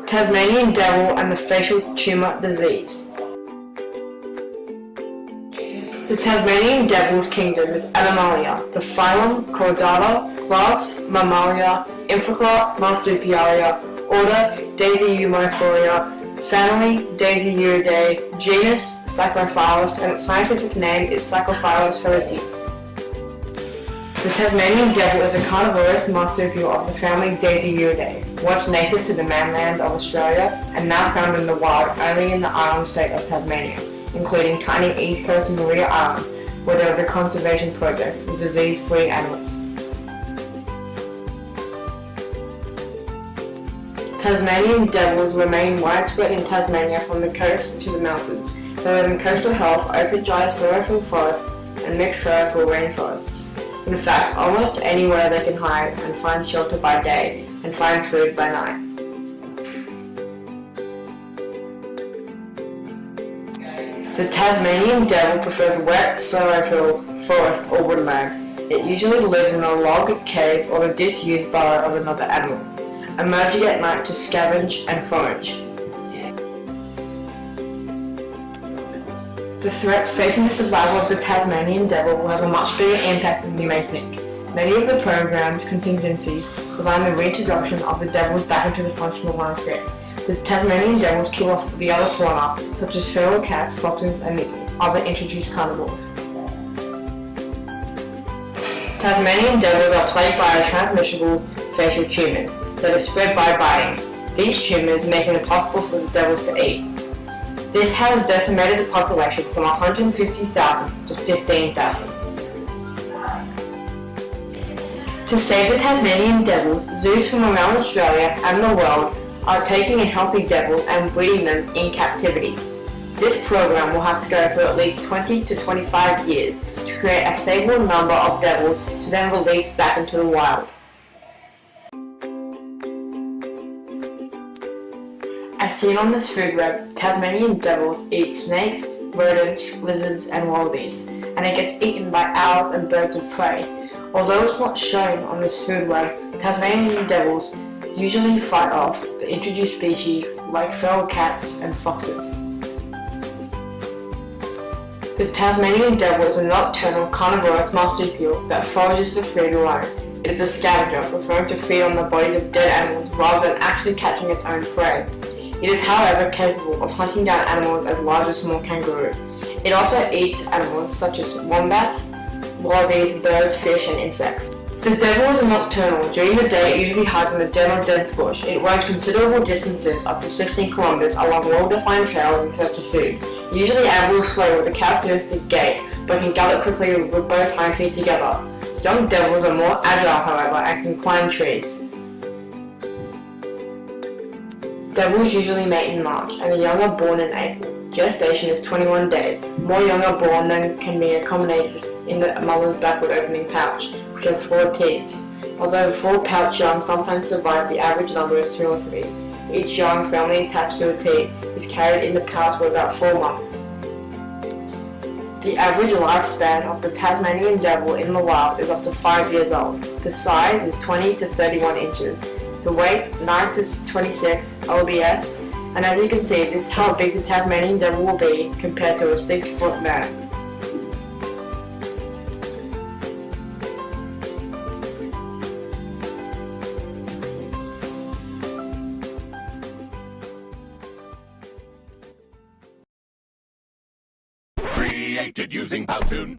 Tasmanian devil and the facial tumour disease. The Tasmanian devil's kingdom is Animalia, the phylum Chordata, class Mammalia, infraclass Marsupialia, order Dasyumifolia, family Dasyuridae, genus Psychophilus, and its scientific name is Psychophilus heracei. The Tasmanian devil is a carnivorous marsupial of the family Dasyuridae, once native to the mainland of Australia and now found in the wild only in the island state of Tasmania, including tiny east coast Maria Island, where there is a conservation project with disease-free animals. Tasmanian devils remain widespread in Tasmania from the coast to the mountains. They live in coastal heath, open dry xerophyll forests, and mixed xerophyll rainforests. In fact, almost anywhere they can hide and find shelter by day and find food by night. The Tasmanian devil prefers wet xerophyll forest or woodland. It usually lives in a log cave or the disused burrow of another animal, emerging at night to scavenge and forage. The threats facing the survival of the Tasmanian devil will have a much bigger impact than you may think. Many of the program's contingencies provide the reintroduction of the devils back into the functional landscape. The Tasmanian devils kill off the other fauna, such as feral cats, foxes, and other introduced carnivores. Tasmanian devils are plagued by transmissible facial tumours that are spread by biting. These tumours make it impossible for the devils to eat. This has decimated the population from 150,000 to 15,000. To save the Tasmanian devils, zoos from around Australia and the world are taking in healthy devils and breeding them in captivity. This program will have to go for at least 20 to 25 years to create a stable number of devils to then release back into the wild. As seen on this food web, Tasmanian devils eat snakes, rodents, lizards, and wallabies, and it gets eaten by owls and birds of prey. Although it's not shown on this food web, Tasmanian devils usually fight off the introduced species like feral cats and foxes. The Tasmanian devil is a nocturnal carnivorous marsupial that forages for food alone. It is a scavenger, preferring to feed on the bodies of dead animals rather than actually catching its own prey. It is, however, capable of hunting down animals as large as small kangaroo. It also eats animals such as wombats, wallabies, birds, fish, and insects. The devil is nocturnal. During the day, it usually hides in the general dense bush. It roams considerable distances, up to 16 kilometers, along well-defined trails in search of food. Usually ambles slow with a characteristic gait, but can gallop quickly with both hind feet together. Young devils are more agile, however, and can climb trees. Devils usually mate in March, and the young are born in April. Gestation is 21 days. More young are born than can be accommodated in the mother's backward opening pouch, which has 4 teats. Although 4 pouch young sometimes survive, the average number is 2 or 3. Each young firmly attached to a teat is carried in the pouch for about 4 months. The average lifespan of the Tasmanian devil in the wild is up to 5 years old. The size is 20 to 31 inches. The weight 9 to 26 lbs, and as you can see, this is how big the Tasmanian devil will be compared to a 6-foot man. Created using Powtoon.